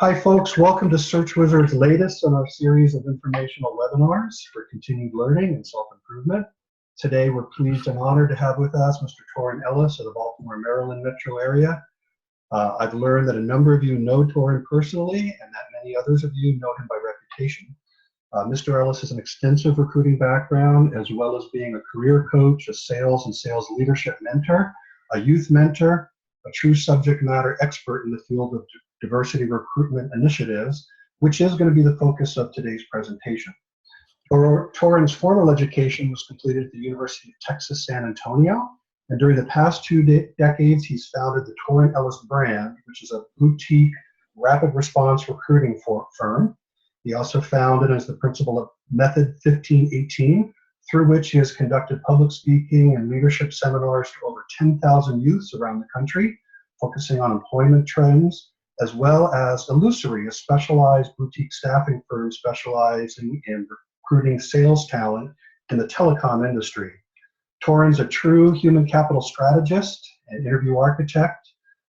Hi, folks. Welcome to Search Wizard's latest in our series of informational webinars for continued learning and self-improvement. Today, we're pleased and honored to have with us Mr. Torin Ellis of the Baltimore, Maryland metro area. I've learned that a number of you know Torin personally and that many others of you know him by reputation. Mr. Ellis has an extensive recruiting background, as well as being a career coach, a sales and sales leadership mentor, a youth mentor, a true subject matter expert in the field of diversity recruitment initiatives, which is going to be the focus of today's presentation. Torin's formal education was completed at the University of Texas, San Antonio, and during the past two decades, he's founded the Torin Ellis brand, which is a boutique rapid response recruiting firm. He also founded and is the principal of Method 1518, through which he has conducted public speaking and leadership seminars to over 10,000 youths around the country, focusing on employment trends, as well as Illusory, a specialized boutique staffing firm specializing in recruiting sales talent in the telecom industry. Torin's a true human capital strategist, an interview architect,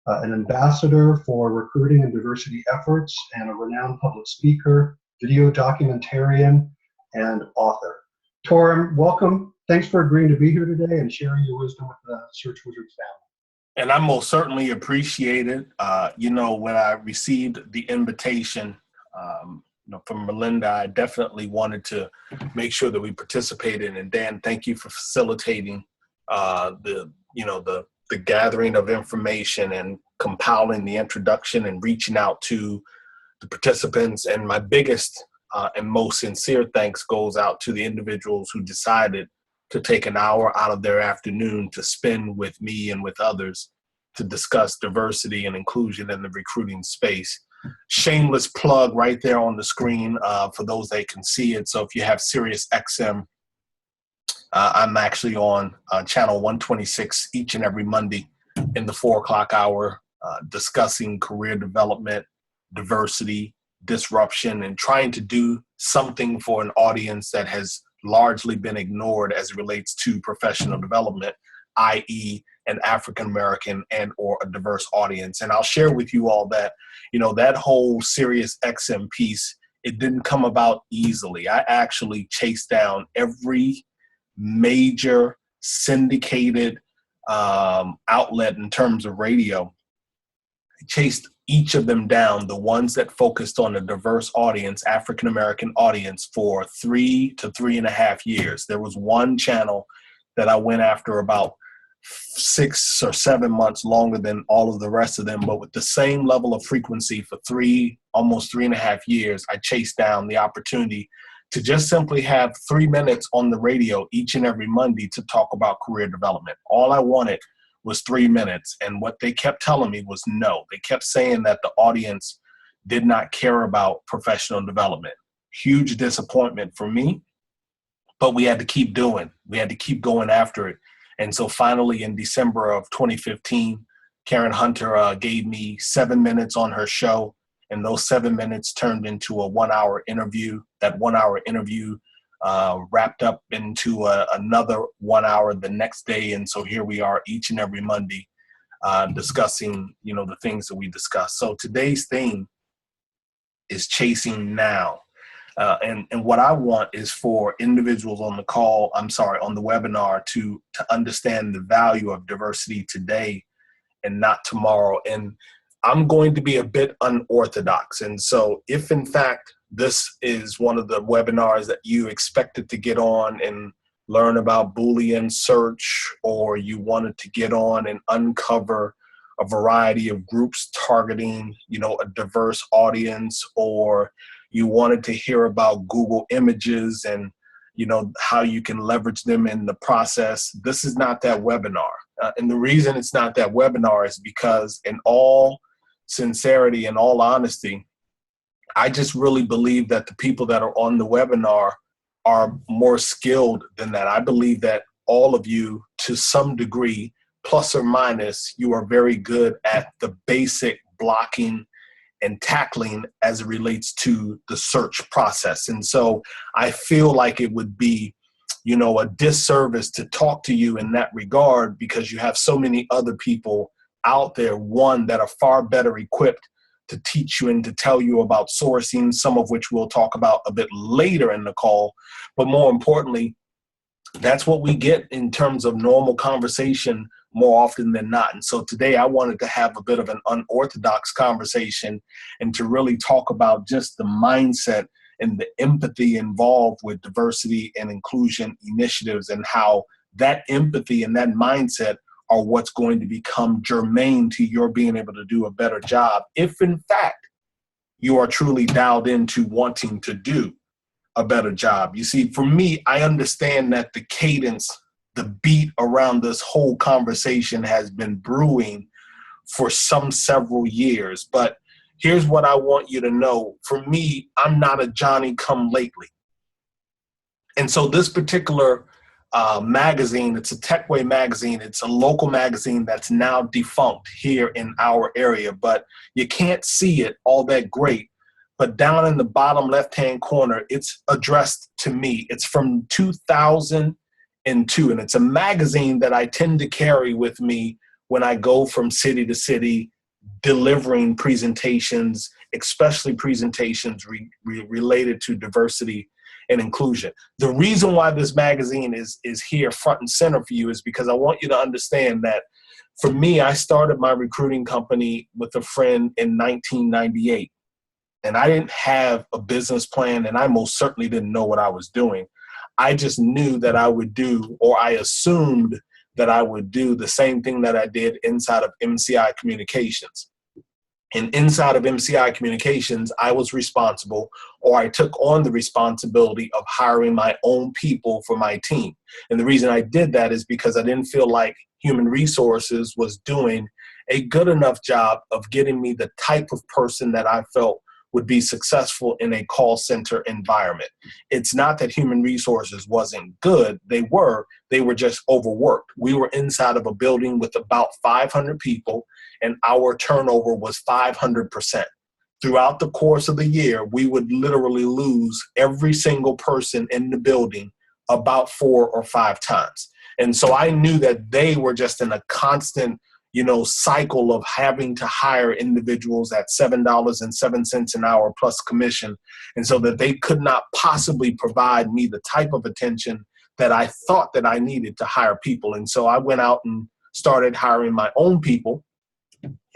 an ambassador for recruiting and diversity efforts, and a renowned public speaker, video documentarian, and author. Torin, welcome. Thanks for agreeing to be here today and sharing your wisdom with the Search Wizards family. And I most certainly appreciate it. When I received the invitation from Melinda, I definitely wanted to make sure that we participated. And Dan, thank you for facilitating the gathering of information and compiling the introduction and reaching out to the participants. And my biggest and most sincere thanks goes out to the individuals who decided to take an hour out of their afternoon to spend with me and with others to discuss diversity and inclusion in the recruiting space. Shameless plug right there on the screen for those that can see it. So if you have Sirius XM, I'm actually on channel 126 each and every Monday in the 4 o'clock hour, discussing career development, diversity, disruption, and trying to do something for an audience that has largely been ignored as it relates to professional development, i.e. an African-American and or a diverse audience. And I'll share with you all that, that whole Sirius XM piece, it didn't come about easily. I actually chased down every major syndicated outlet in terms of radio. I chased each of them down, the ones that focused on a diverse audience, African-American audience, for 3 to 3.5 years. There was one channel that I went after about 6 or 7 months longer than all of the rest of them, but with the same level of frequency for almost 3.5 years, I chased down the opportunity to just simply have 3 minutes on the radio each and every Monday to talk about career development. All I wanted was 3 minutes. And what they kept telling me was no. They kept saying that the audience did not care about professional development. Huge disappointment for me, but we had to keep doing. We had to keep going after it. And so finally in December of 2015, Karen Hunter gave me 7 minutes on her show. And those 7 minutes turned into a 1-hour interview. That 1-hour interview wrapped up into another 1 hour the next day. And so here we are each and every Monday discussing, the things that we discuss. So today's theme is chasing now. And what I want is for individuals on the on the webinar to understand the value of diversity today and not tomorrow. And I'm going to be a bit unorthodox. And so if in fact this is one of the webinars that you expected to get on and learn about Boolean search, or you wanted to get on and uncover a variety of groups targeting, a diverse audience, or you wanted to hear about Google Images and, how you can leverage them in the process, this is not that webinar. And the reason it's not that webinar is because in all sincerity and all honesty, I just really believe that the people that are on the webinar are more skilled than that. I believe that all of you, to some degree, plus or minus, you are very good at the basic blocking and tackling as it relates to the search process. And so I feel like it would be, a disservice to talk to you in that regard, because you have so many other people out there, one, that are far better equipped to teach you and to tell you about sourcing, some of which we'll talk about a bit later in the call. But more importantly, that's what we get in terms of normal conversation more often than not. And so today I wanted to have a bit of an unorthodox conversation and to really talk about just the mindset and the empathy involved with diversity and inclusion initiatives, and how that empathy and that mindset are what's going to become germane to your being able to do a better job if in fact you are truly dialed into wanting to do a better job. You see, for me, I understand that the cadence, the beat around this whole conversation has been brewing for several years. But here's what I want you to know. For me, I'm not a Johnny come lately. And so this particular magazine, it's a Techway magazine. It's a local magazine that's now defunct here in our area, but you can't see it all that great. But down in the bottom left-hand corner, it's addressed to me. It's from 2002, and it's a magazine that I tend to carry with me when I go from city to city, delivering presentations, especially presentations related to diversity and inclusion. The reason why this magazine is here front and center for you is because I want you to understand that for me, I started my recruiting company with a friend in 1998. And I didn't have a business plan, and I most certainly didn't know what I was doing. I just knew that I would do, or I assumed that I would do the same thing that I did inside of MCI Communications. And inside of MCI Communications, I was responsible, or I took on the responsibility of hiring my own people for my team. And the reason I did that is because I didn't feel like human resources was doing a good enough job of getting me the type of person that I felt would be successful in a call center environment. It's not that human resources wasn't good. They were just overworked. We were inside of a building with about 500 people, and our turnover was 500%. Throughout the course of the year, we would literally lose every single person in the building about 4 or 5 times. And so I knew that they were just in a constant cycle of having to hire individuals at $7.07 an hour plus commission. And so that they could not possibly provide me the type of attention that I thought that I needed to hire people. And so I went out and started hiring my own people.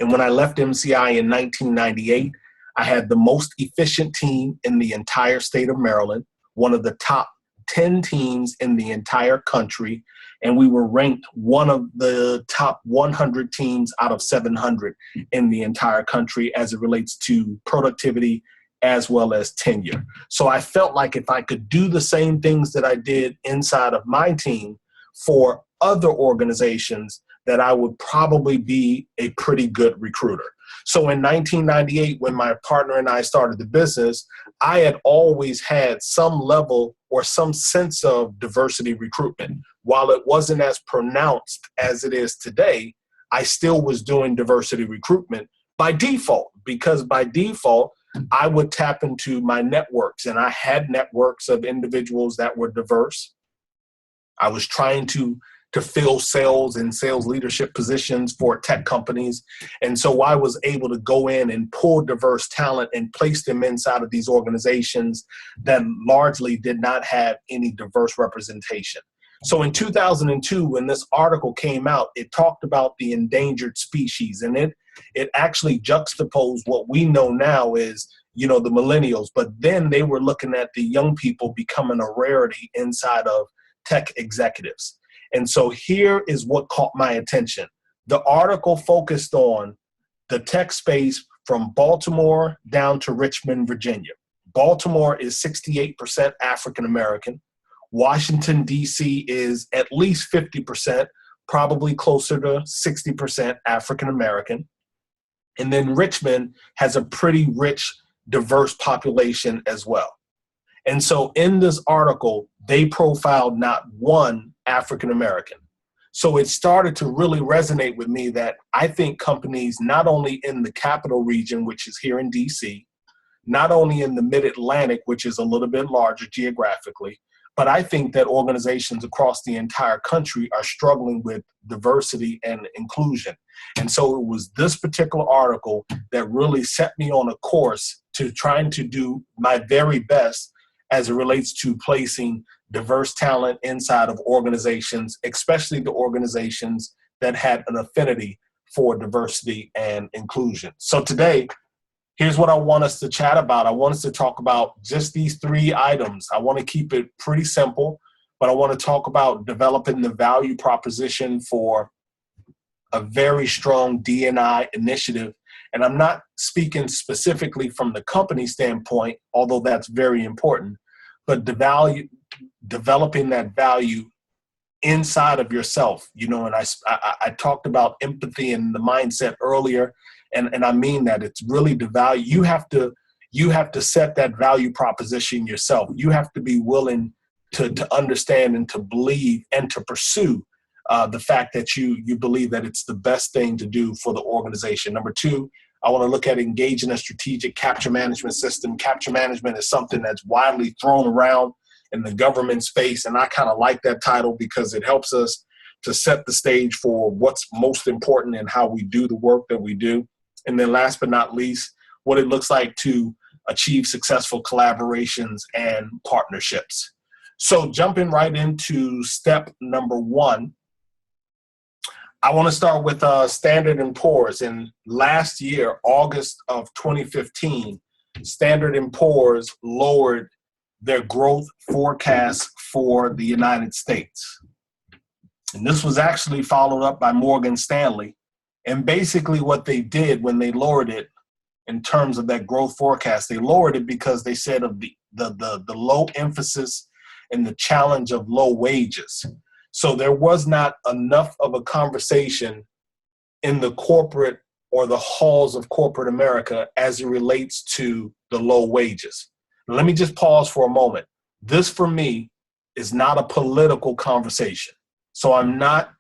And when I left MCI in 1998, I had the most efficient team in the entire state of Maryland, one of the top 10 teams in the entire country, and we were ranked one of the top 100 teams out of 700 in the entire country as it relates to productivity as well as tenure. So I felt like if I could do the same things that I did inside of my team for other organizations, that I would probably be a pretty good recruiter. So in 1998, when my partner and I started the business, I had always had some level or some sense of diversity recruitment. While it wasn't as pronounced as it is today, I still was doing diversity recruitment by default, because by default, I would tap into my networks, and I had networks of individuals that were diverse. I was trying to fill sales and sales leadership positions for tech companies. And so I was able to go in and pull diverse talent and place them inside of these organizations that largely did not have any diverse representation. So in 2002, when this article came out, it talked about the endangered species, and it actually juxtaposed what we know now is, the millennials, but then they were looking at the young people becoming a rarity inside of tech executives. And so here is what caught my attention. The article focused on the tech space from Baltimore down to Richmond, Virginia. Baltimore is 68% African American. Washington, D.C. is at least 50%, probably closer to 60% African American. And then Richmond has a pretty rich, diverse population as well. And so in this article, they profiled not one African American. So it started to really resonate with me that I think companies, not only in the capital region, which is here in DC, not only in the mid-Atlantic, which is a little bit larger geographically, But I think that organizations across the entire country are struggling with diversity and inclusion. And so it was this particular article that really set me on a course to trying to do my very best as it relates to placing diverse talent inside of organizations, especially the organizations that had an affinity for diversity and inclusion. So today, here's what I want us to chat about. I want us to talk about just these 3 items. I want to keep it pretty simple, but I want to talk about developing the value proposition for a very strong D&I initiative. And I'm not speaking specifically from the company standpoint, although that's very important, but developing that value inside of yourself. And I talked about empathy and the mindset earlier. And I mean that it's really the value. You have to set that value proposition yourself. You have to be willing to understand and to believe and to pursue the fact that you believe that it's the best thing to do for the organization. Number 2, I want to look at engaging a strategic capture management system. Capture management is something that's widely thrown around in the government space, and I kind of like that title because it helps us to set the stage for what's most important and how we do the work that we do. And then last but not least, what it looks like to achieve successful collaborations and partnerships. So jumping right into step number 1, I want to start with Standard & Poor's. In last year, August of 2015, Standard & Poor's lowered their growth forecast for the United States. And this was actually followed up by Morgan Stanley. And basically what they did when they lowered it in terms of that growth forecast, they lowered it because they said of the low emphasis and the challenge of low wages. So there was not enough of a conversation in the corporate or the halls of corporate America as it relates to the low wages. Let me just pause for a moment. This, for me, is not a political conversation. So I'm not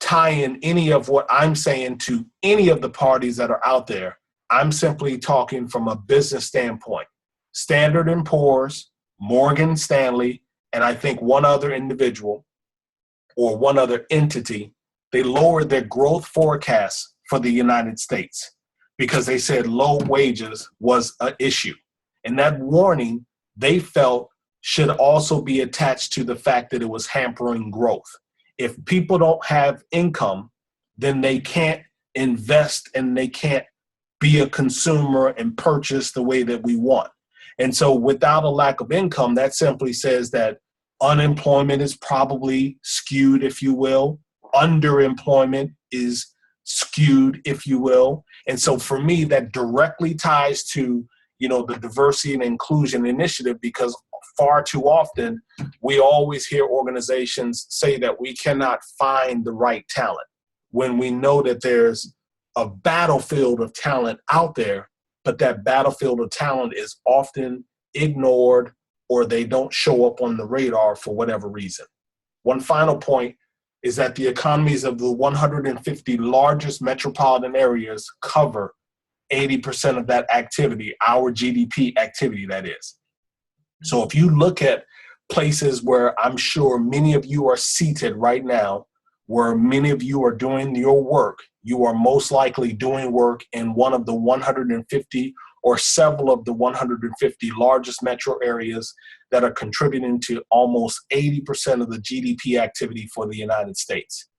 tying any of what I'm saying to any of the parties that are out there. I'm simply talking from a business standpoint. Standard & Poor's, Morgan Stanley, and I think one other individual or one other entity, they lowered their growth forecast for the United States because they said low wages was an issue. And that warning, they felt, should also be attached to the fact that it was hampering growth. If people don't have income, then they can't invest and they can't be a consumer and purchase the way that we want. And so without a lack of income, that simply says that unemployment is probably skewed, if you will. Underemployment is skewed, if you will. And so for me, that directly ties to, the diversity and inclusion initiative, because far too often we always hear organizations say that we cannot find the right talent when we know that there's a battlefield of talent out there, but that battlefield of talent is often ignored or they don't show up on the radar for whatever reason. One final point is that the economies of the 150 largest metropolitan areas cover 80% of that activity, our GDP activity, that is. So if you look at places where I'm sure many of you are seated right now, where many of you are doing your work, you are most likely doing work in one of the 150 or several of the 150 largest metro areas that are contributing to almost 80% of the GDP activity for the United States.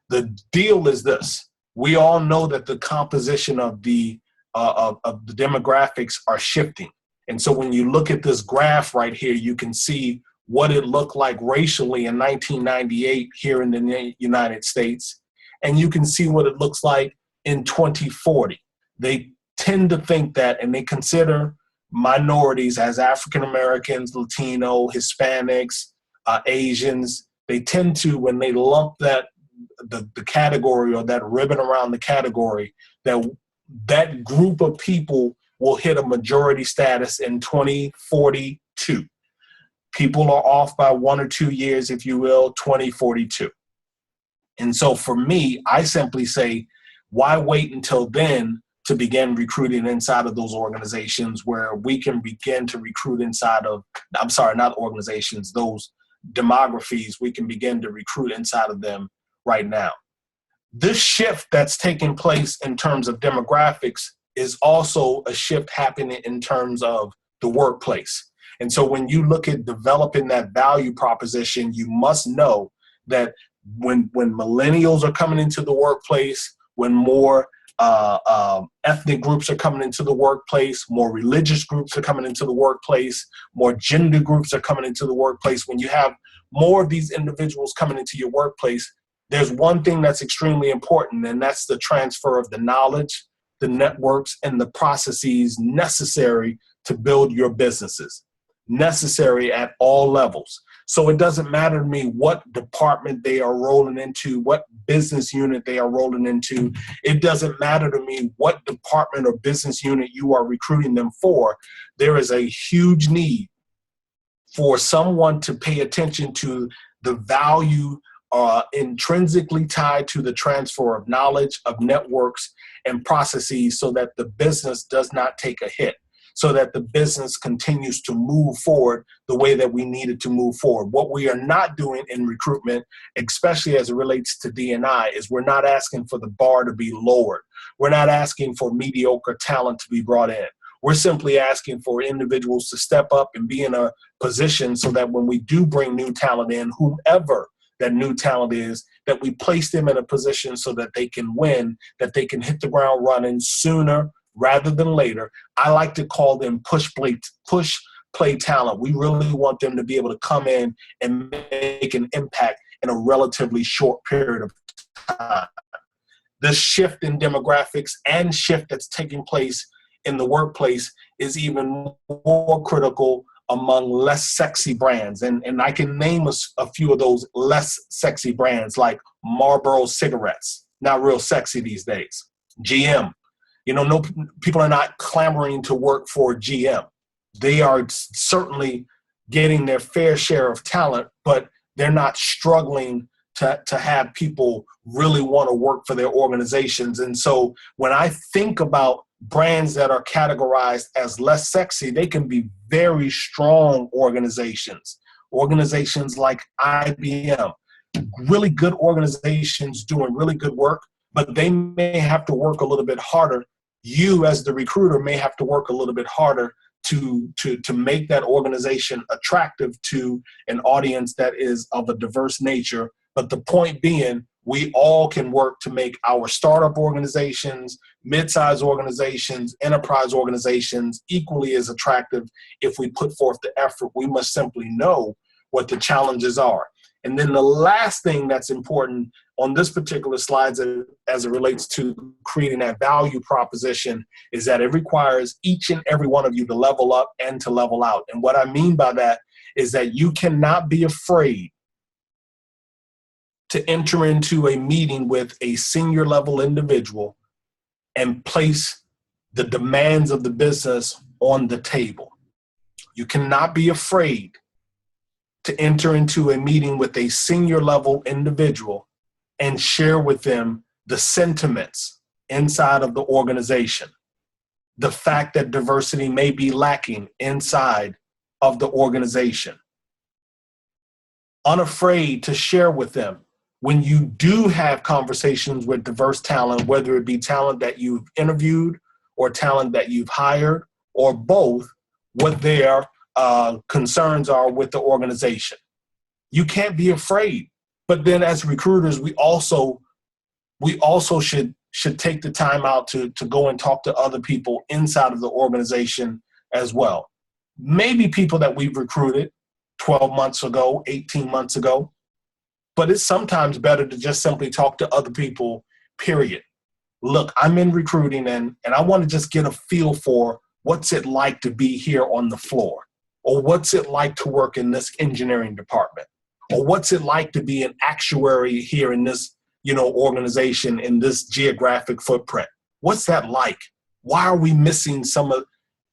The deal is this. We all know that the composition of the demographics are shifting. And so when you look at this graph right here, you can see what it looked like racially in 1998 here in the United States. And you can see what it looks like in 2040. They tend to think that, and they consider minorities as African Americans, Latino, Hispanics, Asians. They tend to, when they lump that the category or that ribbon around the category, that group of people will hit a majority status in 2042. People are off by 1 or 2 years, if you will, 2042. And so for me, I simply say, why wait until then to begin recruiting inside of those organizations where we can begin to recruit inside of, I'm sorry, not organizations, those demographies, we can begin to recruit inside of them right now. This shift that's taking place in terms of demographics is also a shift happening in terms of the workplace. And so when you look at developing that value proposition, you must know that when millennials are coming into the workplace, when more ethnic groups are coming into the workplace, more religious groups are coming into the workplace, more gender groups are coming into the workplace, when you have more of these individuals coming into your workplace, there's one thing that's extremely important, and that's the transfer of the knowledge, the networks, and the processes necessary to build your businesses, necessary at all levels. So it doesn't matter to me what department they are rolling into, what business unit they are rolling into. It doesn't matter to me what department or business unit you are recruiting them for. There is a huge need for someone to pay attention to the value intrinsically tied to the transfer of knowledge, of networks, and processes so that the business does not take a hit, so that the business continues to move forward the way that we need it to move forward. What we are not doing in recruitment, especially as it relates to D&I, is we're not asking for the bar to be lowered. We're not asking for mediocre talent to be brought in. We're simply asking for individuals to step up and be in a position so that when we do bring new talent in, whomever that new talent is, that we place them in a position so that they can win, that they can hit the ground running sooner rather than later. I like to call them push play talent. We really want them to be able to come in and make an impact in a relatively short period of time. The shift in demographics and shift that's taking place in the workplace is even more critical among less sexy brands. And I can name a few of those less sexy brands, like Marlboro cigarettes, not real sexy these days. GM, no people are not clamoring to work for GM. They are certainly getting their fair share of talent, but they're not struggling to have people really want to work for their organizations. And so when I think about brands that are categorized as less sexy, they can be very strong organizations like IBM, really good organizations doing really good work, but they may have to work a little bit harder. You as the recruiter may have to work a little bit harder to make that organization attractive to an audience that is of a diverse nature. But the point being, we all can work to make our startup organizations, mid-sized organizations, enterprise organizations equally as attractive if we put forth the effort. We must simply know what the challenges are. And then the last thing that's important on this particular slide as it relates to creating that value proposition is that it requires each and every one of you to level up and to level out. And what I mean by that is that you cannot be afraid to enter into a meeting with a senior level individual and place the demands of the business on the table. You cannot be afraid to enter into a meeting with a senior level individual and share with them the sentiments inside of the organization, the fact that diversity may be lacking inside of the organization. Unafraid to share with them when you do have conversations with diverse talent, whether it be talent that you've interviewed or talent that you've hired or both, what their concerns are with the organization. You can't be afraid. But then as recruiters, we also should take the time out to go and talk to other people inside of the organization as well. Maybe people that we've recruited 12 months ago, 18 months ago, but it's sometimes better to just simply talk to other people, period. Look, I'm in recruiting and I want to just get a feel for what's it like to be here on the floor, or what's it like to work in this engineering department, or what's it like to be an actuary here in this, organization in this geographic footprint. What's that like? Why are we missing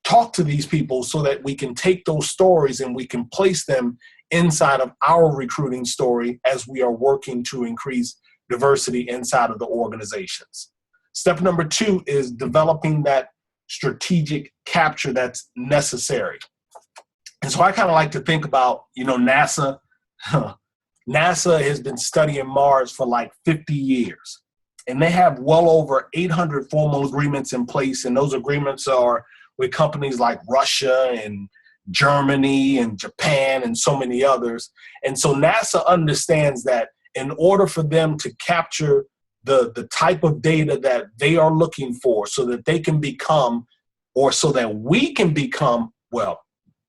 talk to these people so that we can take those stories and we can place them inside of our recruiting story as we are working to increase diversity inside of the organizations. Step number 2 is developing that strategic capture that's necessary. And so I kind of like to think about, NASA NASA has been studying Mars for like 50 years. And they have well over 800 formal agreements in place. And those agreements are with companies like Russia and Germany and Japan and so many others. And so NASA understands that in order for them to capture the type of data that they are looking for so that they can become, or so that we can become, well,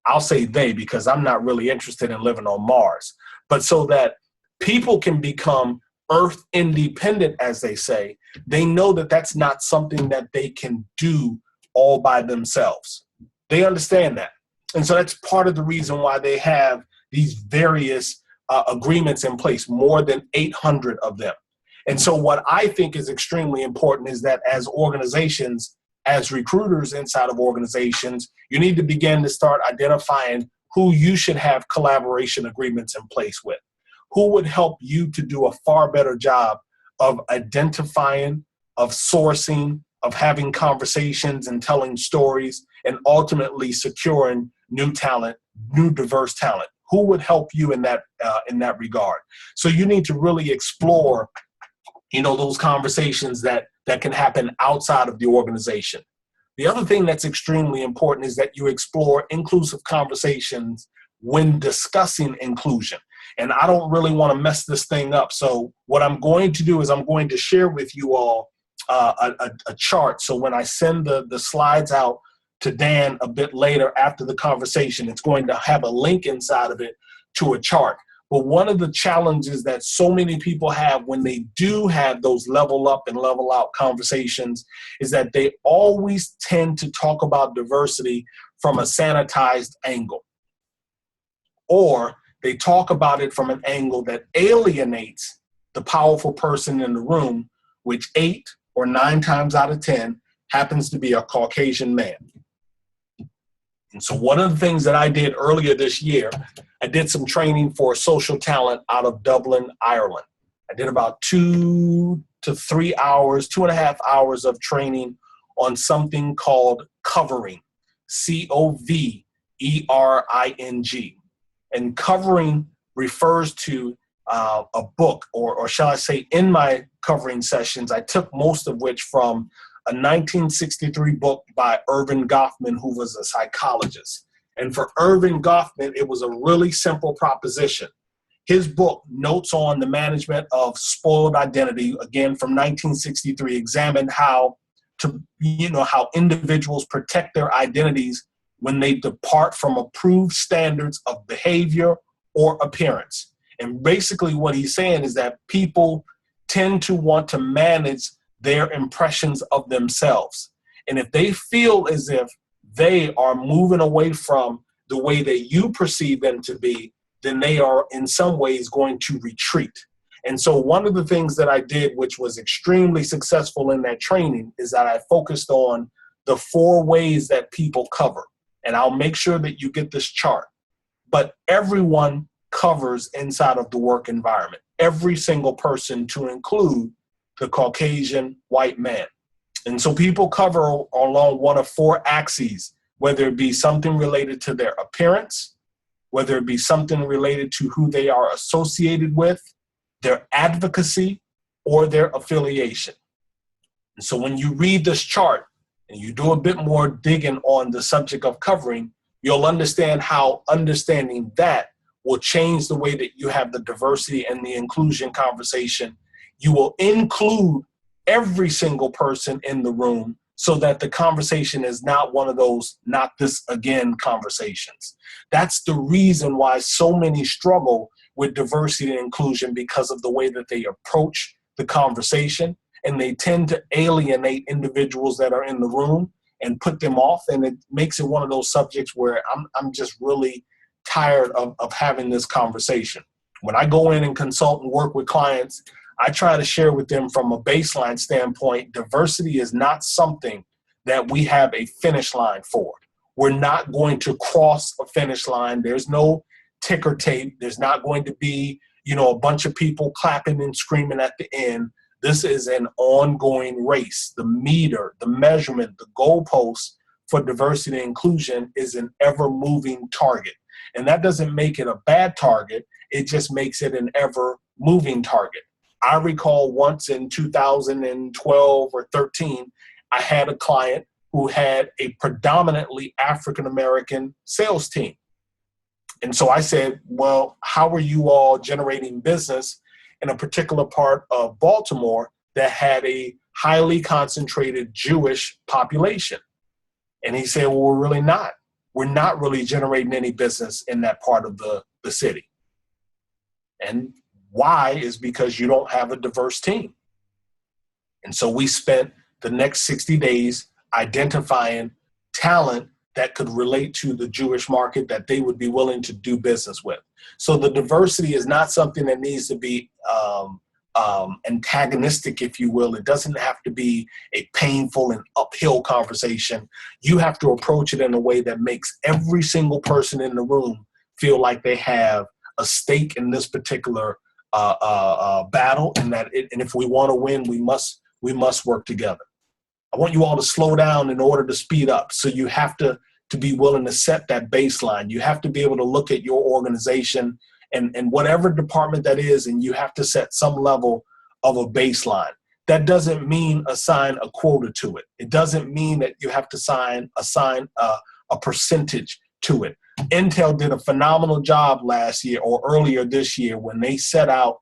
I'll say they because I'm not really interested in living on Mars, but so that people can become Earth independent, as they say, they know that that's not something that they can do all by themselves. They understand that. And so that's part of the reason why they have these various agreements in place, more than 800 of them. And so what I think is extremely important is that as organizations, as recruiters inside of organizations, you need to begin to start identifying who you should have collaboration agreements in place with. Who would help you to do a far better job of identifying, of sourcing, of having conversations and telling stories, and ultimately securing new talent, new diverse talent? Who would help you in that regard? So you need to really explore, those conversations that can happen outside of the organization. The other thing that's extremely important is that you explore inclusive conversations when discussing inclusion. And I don't really want to mess this thing up. So what I'm going to do is I'm going to share with you all a chart. So when I send the slides out to Dan a bit later after the conversation, it's going to have a link inside of it to a chart. But one of the challenges that so many people have when they do have those level up and level out conversations is that they always tend to talk about diversity from a sanitized angle. Or they talk about it from an angle that alienates the powerful person in the room, which 8 or 9 times out of 10 happens to be a Caucasian man. And so one of the things that I did earlier this year, I did some training for social talent out of Dublin, Ireland. I did about 2 to 3 hours, 2.5 hours of training on something called covering, Covering. And covering refers to a book, or shall I say, in my covering sessions, I took most of which from a 1963 book by Erving Goffman, who was a psychologist. And for Erving Goffman, it was a really simple proposition. His book, Notes on the Management of Spoiled Identity, again from 1963, examined how individuals protect their identities when they depart from approved standards of behavior or appearance. And basically what he's saying is that people tend to want to manage their impressions of themselves. And if they feel as if they are moving away from the way that you perceive them to be, then they are in some ways going to retreat. And so one of the things that I did, which was extremely successful in that training, is that I focused on the 4 ways that people cover. And I'll make sure that you get this chart. But everyone covers inside of the work environment. Every single person, to include the Caucasian white man. And so people cover along one of 4 axes, whether it be something related to their appearance, whether it be something related to who they are associated with, their advocacy, or their affiliation. And so when you read this chart and you do a bit more digging on the subject of covering, you'll understand how understanding that will change the way that you have the diversity and the inclusion conversation. You will include every single person in the room so that the conversation is not one of those not this again conversations. That's the reason why so many struggle with diversity and inclusion, because of the way that they approach the conversation, and they tend to alienate individuals that are in the room and put them off. And it makes it one of those subjects where I'm just really tired of having this conversation. When I go in and consult and work with clients, I try to share with them from a baseline standpoint, diversity is not something that we have a finish line for. We're not going to cross a finish line. There's no ticker tape. There's not going to be, a bunch of people clapping and screaming at the end. This is an ongoing race. The meter, the measurement, the goalpost for diversity and inclusion is an ever-moving target. And that doesn't make it a bad target. it just makes it an ever moving target. I recall once in 2012 or 13, I had a client who had a predominantly African-American sales team. And so I said, well, how are you all generating business in a particular part of Baltimore that had a highly concentrated Jewish population? And he said, well, we're really not. We're not really generating any business in that part of the city. And why is because you don't have a diverse team. And so we spent the next 60 days identifying talent that could relate to the Jewish market that they would be willing to do business with. So the diversity is not something that needs to be antagonistic, if you will. It doesn't have to be a painful and uphill conversation. You have to approach it in a way that makes every single person in the room feel like they have a stake in this particular battle, and if we want to win, we must work together. I want you all to slow down in order to speed up. So you have to be willing to set that baseline. You have to be able to look at your organization and whatever department that is, and you have to set some level of a baseline. That doesn't mean assign a quota to it. It doesn't mean that you have to assign a percentage to it. Intel did a phenomenal job last year or earlier this year when they set out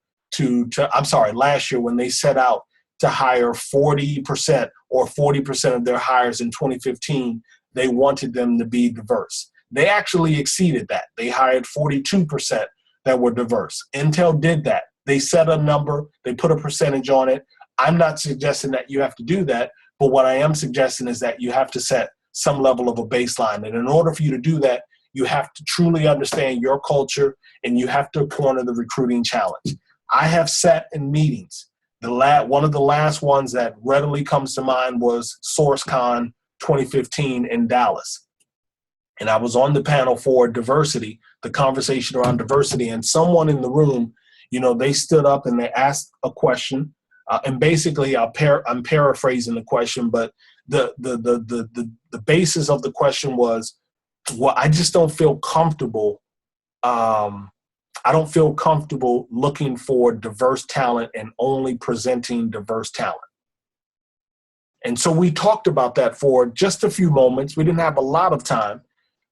last year when they set out to hire 40% or 40% of their hires in 2015. They wanted them to be diverse. They actually exceeded that. They hired 42% that were diverse. Intel did that. They set a number, they put a percentage on it. I'm not suggesting that you have to do that, but what I am suggesting is that you have to set some level of a baseline. And in order for you to do that, you have to truly understand your culture and you have to corner the recruiting challenge. I have sat in meetings. One of the last ones that readily comes to mind was SourceCon 2015 in Dallas. And I was on the panel for diversity, the conversation around diversity, and someone in the room, they stood up and they asked a question. And basically, I'm paraphrasing the question, but the basis of the question was, well, I just don't feel comfortable. I don't feel comfortable looking for diverse talent and only presenting diverse talent. And so we talked about that for just a few moments. We didn't have a lot of time,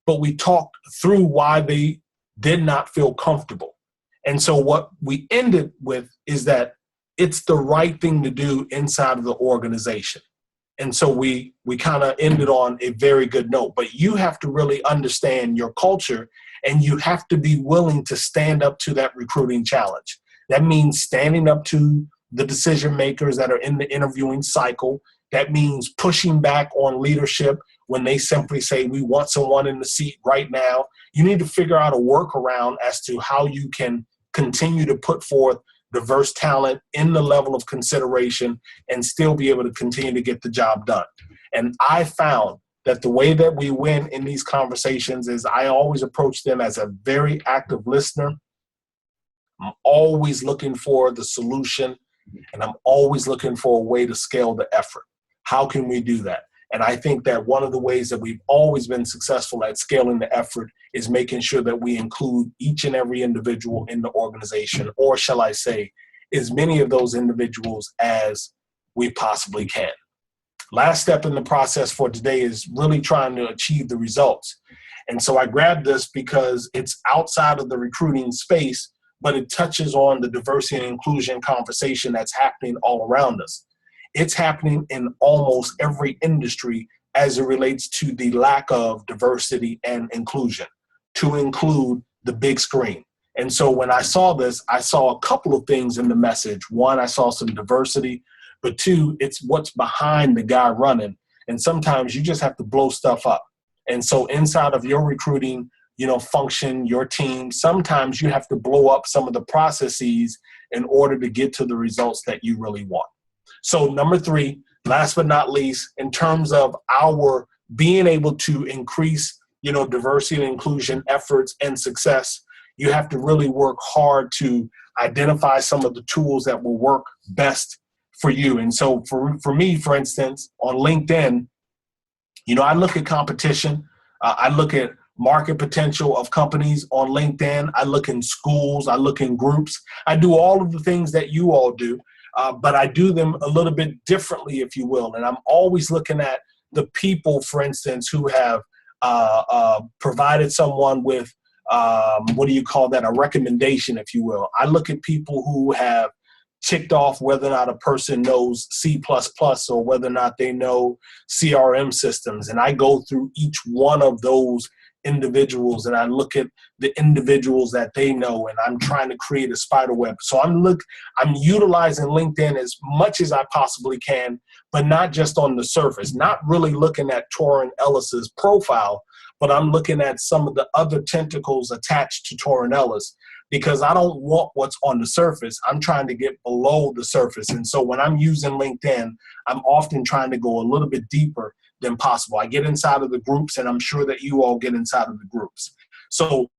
but we talked through why they did not feel comfortable. And so what we ended with is that it's the right thing to do inside of the organization. And so we kind of ended on a very good note. But you have to really understand your culture, and you have to be willing to stand up to that recruiting challenge. That means standing up to the decision makers that are in the interviewing cycle. That means pushing back on leadership when they simply say, we want someone in the seat right now. You need to figure out a workaround as to how you can continue to put forth diverse talent in the level of consideration and still be able to continue to get the job done. And I found that the way that we win in these conversations is I always approach them as a very active listener. I'm always looking for the solution, and I'm always looking for a way to scale the effort. How can we do that? And I think that one of the ways that we've always been successful at scaling the effort is making sure that we include each and every individual in the organization, or shall I say, as many of those individuals as we possibly can. Last step in the process for today is really trying to achieve the results. And so I grabbed this because it's outside of the recruiting space, but it touches on the diversity and inclusion conversation that's happening all around us. It's happening in almost every industry as it relates to the lack of diversity and inclusion, to include the big screen. And so when I saw this, I saw a couple of things in the message. One, I saw some diversity, but two, it's what's behind the guy running. And sometimes you just have to blow stuff up. And so inside of your recruiting, function, your team, sometimes you have to blow up some of the processes in order to get to the results that you really want. So number three, last but not least, in terms of our being able to increase, diversity and inclusion efforts and success, you have to really work hard to identify some of the tools that will work best for you. And so for me, for instance, on LinkedIn, I look at competition. I look at market potential of companies on LinkedIn. I look in schools, I look in groups. I do all of the things that you all do, but I do them a little bit differently, if you will. And I'm always looking at the people, for instance, who have provided someone with, what do you call that, a recommendation, if you will. I look at people who have ticked off whether or not a person knows C++ or whether or not they know CRM systems. And I go through each one of those individuals and I look at the individuals that they know, and I'm trying to create a spider web. So I'm utilizing LinkedIn as much as I possibly can, but not just on the surface, not really looking at Torin Ellis's profile, but I'm looking at some of the other tentacles attached to Torin Ellis, because I don't want what's on the surface. I'm trying to get below the surface. And so when I'm using LinkedIn, I'm often trying to go a little bit deeper than possible. I get inside of the groups, and I'm sure that you all get inside of the groups. So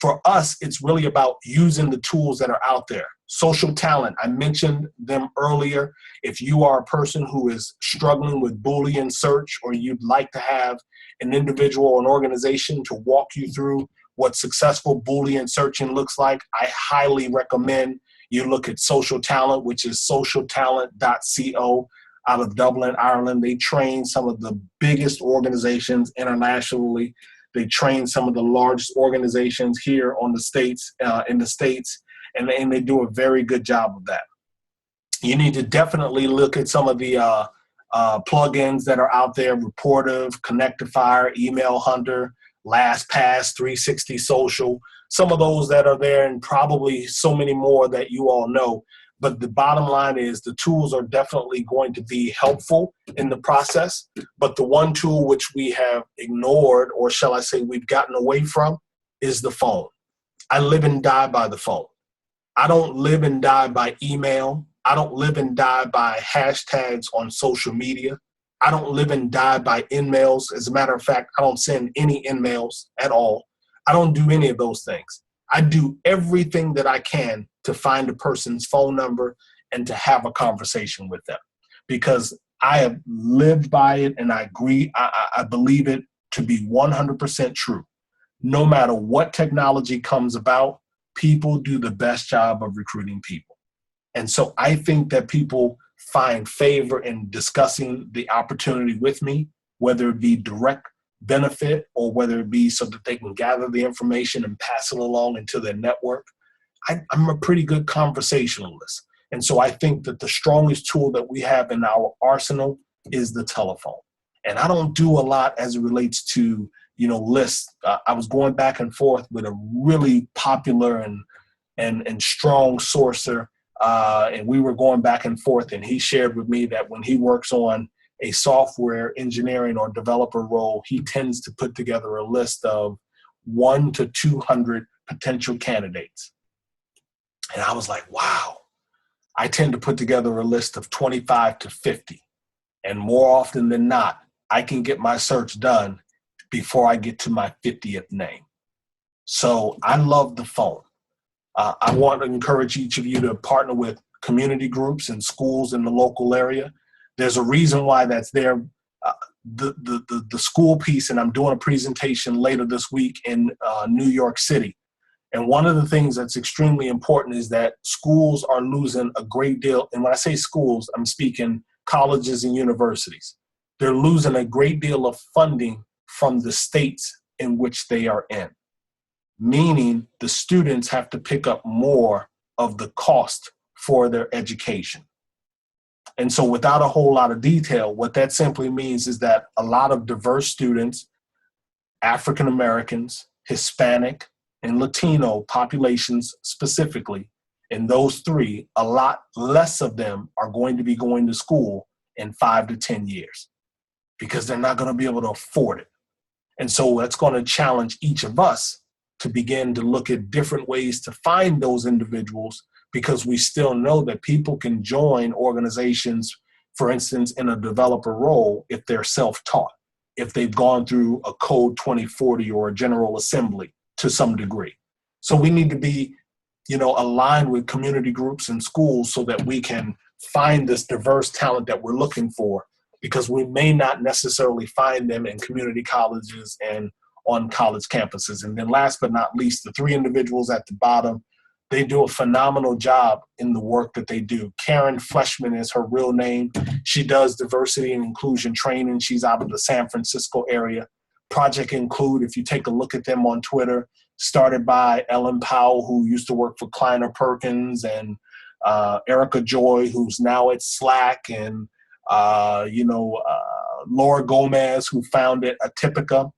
for us, it's really about using the tools that are out there. Social talent, I mentioned them earlier. If you are a person who is struggling with Boolean search, or you'd like to have an individual or an organization to walk you through what successful Boolean searching looks like, I highly recommend you look at Social Talent, which is socialtalent.co out of Dublin, Ireland. They train some of the biggest organizations internationally. They train some of the largest organizations here in the States, and they do a very good job of that. You need to definitely look at some of the plugins that are out there: Reportive, Connectifier, Email Hunter, LastPass, 360 Social, some of those that are there, and probably so many more that you all know. But the bottom line is the tools are definitely going to be helpful in the process. But the one tool which we have ignored, or shall I say we've gotten away from, is the phone. I live and die by the phone. I don't live and die by email. I don't live and die by hashtags on social media. I don't live and die by in-mails. As a matter of fact, I don't send any in-mails at all. I don't do any of those things. I do everything that I can to find a person's phone number and to have a conversation with them, because I have lived by it, and I agree. I believe it to be 100% true. No matter what technology comes about, people do the best job of recruiting people. And so I think that people find favor in discussing the opportunity with me, whether it be direct benefit or whether it be so that they can gather the information and pass it along into their network. I'm a pretty good conversationalist. And so I think that the strongest tool that we have in our arsenal is the telephone. And I don't do a lot as it relates to, lists. I was going back and forth with a really popular and strong sourcer, and we were going back and forth, and he shared with me that when he works on a software engineering or developer role, he tends to put together a list of 1 to 200 potential candidates. And I was like, wow, I tend to put together a list of 25 to 50. And more often than not, I can get my search done before I get to my 50th name. So I love the phone. I want to encourage each of you to partner with community groups and schools in the local area. There's a reason why that's there. The school piece, and I'm doing a presentation later this week in New York City. And one of the things that's extremely important is that schools are losing a great deal. And when I say schools, I'm speaking colleges and universities. They're losing a great deal of funding from the states in which they are in, meaning the students have to pick up more of the cost for their education. And so without a whole lot of detail, what that simply means is that a lot of diverse students, African Americans, Hispanic, and Latino populations specifically, in those three, a lot less of them are going to be going to school in 5 to 10 years because they're not going to be able to afford it. And so that's going to challenge each of us to begin to look at different ways to find those individuals, because we still know that people can join organizations, for instance, in a developer role if they're self-taught, if they've gone through a Code 2040 or a General Assembly to some degree. So we need to be, aligned with community groups and schools so that we can find this diverse talent that we're looking for, because we may not necessarily find them in community colleges and on college campuses. And then last but not least, the three individuals at the bottom, they do a phenomenal job in the work that they do. Karen Fleshman is her real name. She does diversity and inclusion training. She's out of the San Francisco area. Project Include, if you take a look at them on Twitter, started by Ellen Powell, who used to work for Kleiner Perkins, and Erica Joy, who's now at Slack, and Laura Gomez, who founded Atypica,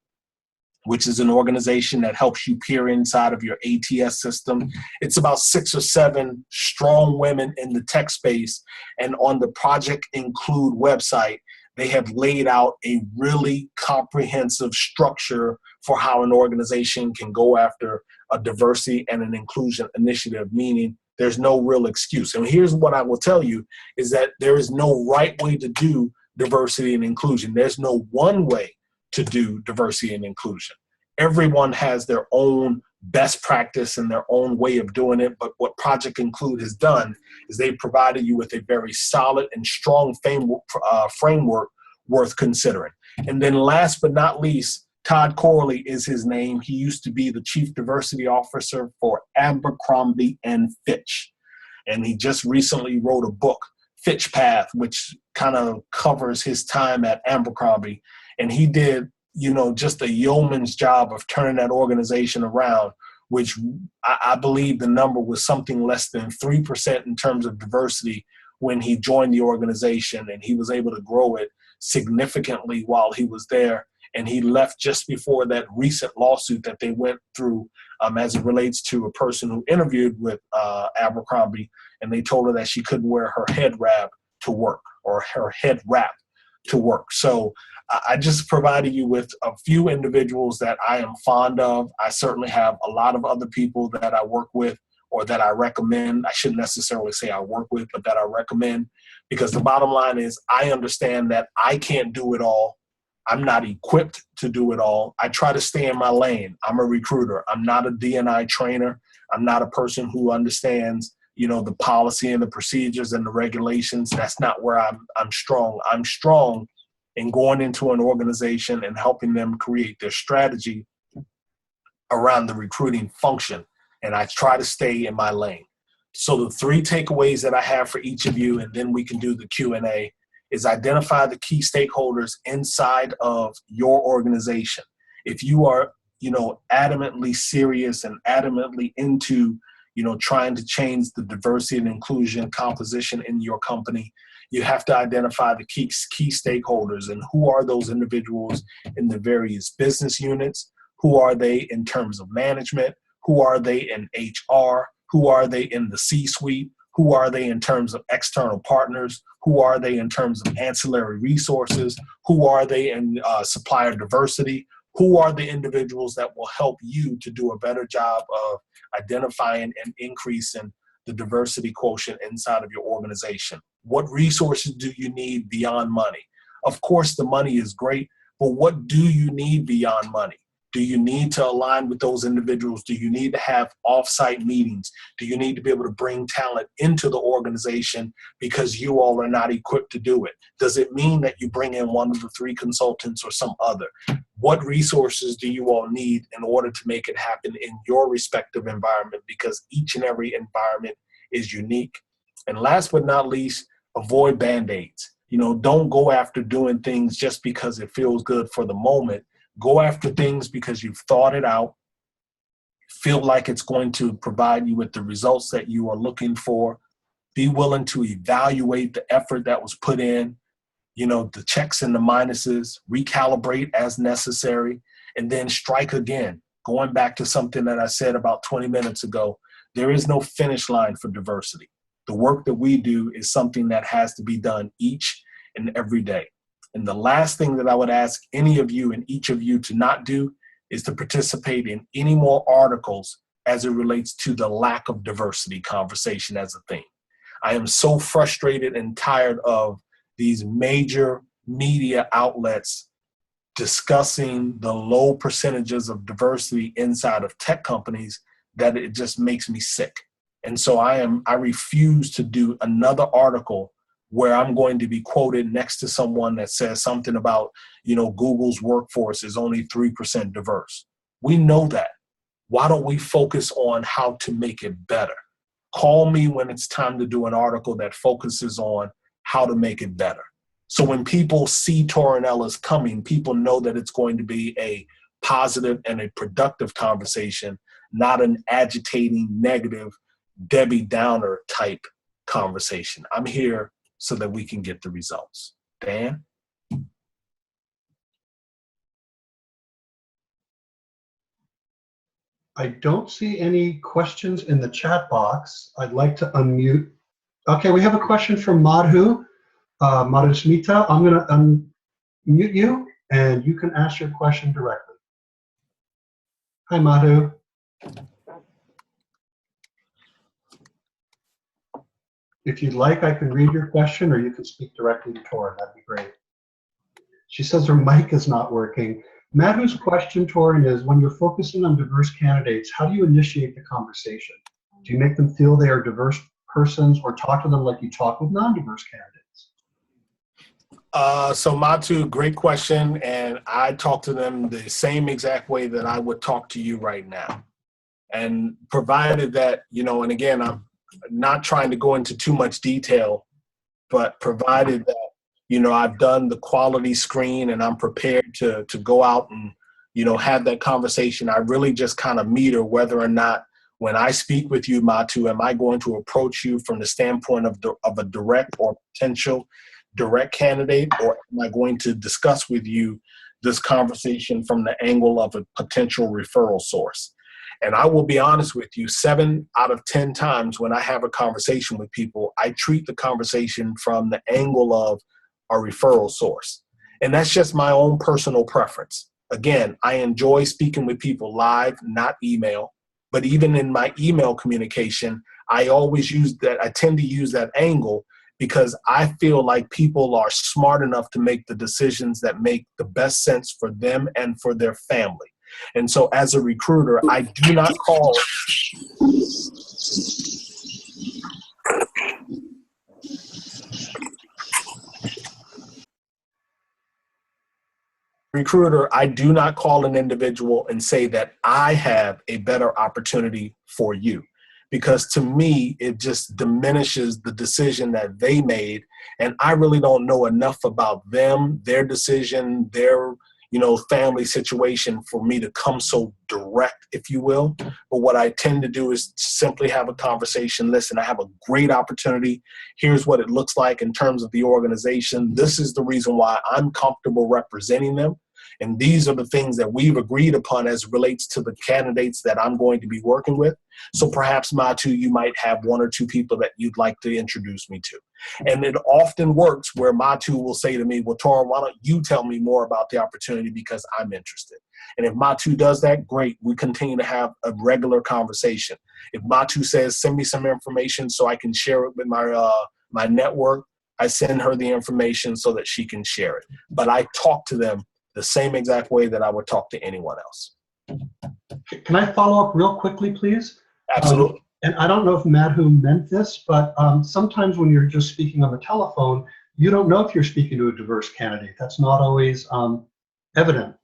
which is an organization that helps you peer inside of your ATS system. It's about 6 or 7 strong women in the tech space. And on the Project Include website, they have laid out a really comprehensive structure for how an organization can go after a diversity and an inclusion initiative, meaning there's no real excuse. And here's what I will tell you is that there is no right way to do diversity and inclusion. There's no one way to do diversity and inclusion. Everyone has their own best practice and their own way of doing it. But what Project Include has done is they've provided you with a very solid and strong framework worth considering. And then last but not least, Todd Corley is his name. He used to be the Chief Diversity Officer for Abercrombie and Fitch. And he just recently wrote a book, Fitch Path, which kind of covers his time at Abercrombie. And he did, just a yeoman's job of turning that organization around, which I believe the number was something less than 3% in terms of diversity when he joined the organization, and he was able to grow it significantly while he was there. And he left just before that recent lawsuit that they went through as it relates to a person who interviewed with Abercrombie, and they told her that she couldn't wear her head wrap to work, or her head wrap to work. So I just provided you with a few individuals that I am fond of. I certainly have a lot of other people that I work with or that I recommend. I shouldn't necessarily say I work with, but that I recommend, because the bottom line is I understand that I can't do it all. I'm not equipped to do it all. I try to stay in my lane. I'm a recruiter. I'm not a D&I trainer. I'm not a person who understands, the policy and the procedures and the regulations. That's not where I'm strong. I'm strong in going into an organization and helping them create their strategy around the recruiting function. And I try to stay in my lane. So the 3 takeaways that I have for each of you, and then we can do the Q&A, is identify the key stakeholders inside of your organization. If you are, adamantly serious and adamantly into, trying to change the diversity and inclusion composition in your company, you have to identify the key stakeholders, and who are those individuals in the various business units? Who are they in terms of management? Who are they in HR? Who are they in the C-suite? Who are they in terms of external partners? Who are they in terms of ancillary resources? Who are they in supplier diversity? Who are the individuals that will help you to do a better job of identifying and increasing the diversity quotient inside of your organization? What resources do you need beyond money? Of course, the money is great, but what do you need beyond money? Do you need to align with those individuals? Do you need to have off-site meetings? Do you need to be able to bring talent into the organization because you all are not equipped to do it? Does it mean that you bring in one of the 3 consultants or some other? What resources do you all need in order to make it happen in your respective environment? Because each and every environment is unique. And last but not least, avoid Bandaids. Don't go after doing things just because it feels good for the moment. Go after things because you've thought it out, feel like it's going to provide you with the results that you are looking for. Be willing to evaluate the effort that was put in, the checks and the minuses, recalibrate as necessary, and then strike again. Going back to something that I said about 20 minutes ago, there is no finish line for diversity. The work that we do is something that has to be done each and every day. And the last thing that I would ask any of you and each of you to not do is to participate in any more articles as it relates to the lack of diversity conversation as a thing. I am so frustrated and tired of these major media outlets discussing the low percentages of diversity inside of tech companies that it just makes me sick. And so I refuse to do another article where I'm going to be quoted next to someone that says something about, Google's workforce is only 3% diverse. We know that. Why don't we focus on how to make it better? Call me when it's time to do an article that focuses on how to make it better. So when people see Torin Ellis coming, people know that it's going to be a positive and a productive conversation, not an agitating, negative, Debbie Downer type conversation. I'm here so that we can get the results. Dan? I don't see any questions in the chat box. I'd like to unmute. Okay, we have a question from Madhu. Madhu Smita, I'm going to unmute you and you can ask your question directly. Hi, Madhu. If you'd like, I can read your question or you can speak directly to Torin. That'd be great. She says her mic is not working. Madhu's question, Torin, is when you're focusing on diverse candidates, how do you initiate the conversation? Do you make them feel they are diverse persons or talk to them like you talk with non-diverse candidates? So Madhu, great question. And I talk to them the same exact way that I would talk to you right now. And provided that, and again, I'm not trying to go into too much detail, but provided that, I've done the quality screen and I'm prepared to go out and, have that conversation. I really just kind of meter whether or not when I speak with you, Madhu, am I going to approach you from the standpoint of a direct or potential direct candidate, or am I going to discuss with you this conversation from the angle of a potential referral source? And I will be honest with you, 7 out of 10 times when I have a conversation with people, I treat the conversation from the angle of a referral source. And that's just my own personal preference. Again, I enjoy speaking with people live, not email. But even in my email communication, I tend to use that angle because I feel like people are smart enough to make the decisions that make the best sense for them and for their family. And so as a recruiter, I do not call an individual and say that I have a better opportunity for you. Because to me, it just diminishes the decision that they made. And I really don't know enough about them, their decision, their family situation for me to come so direct, if you will. But what I tend to do is simply have a conversation. Listen, I have a great opportunity. Here's what it looks like in terms of the organization. This is the reason why I'm comfortable representing them. And these are the things that we've agreed upon as it relates to the candidates that I'm going to be working with. So perhaps, Madhu, you might have 1 or 2 people that you'd like to introduce me to. And it often works where Madhu will say to me, well, Torin, why don't you tell me more about the opportunity because I'm interested. And if Madhu does that, great. We continue to have a regular conversation. If Madhu says, send me some information so I can share it with my network, I send her the information so that she can share it. But I talk to them the same exact way that I would talk to anyone else. Can I follow up real quickly, please? Absolutely. And I don't know if Madhu meant this, but sometimes when you're just speaking on the telephone, you don't know if you're speaking to a diverse candidate. That's not always evident.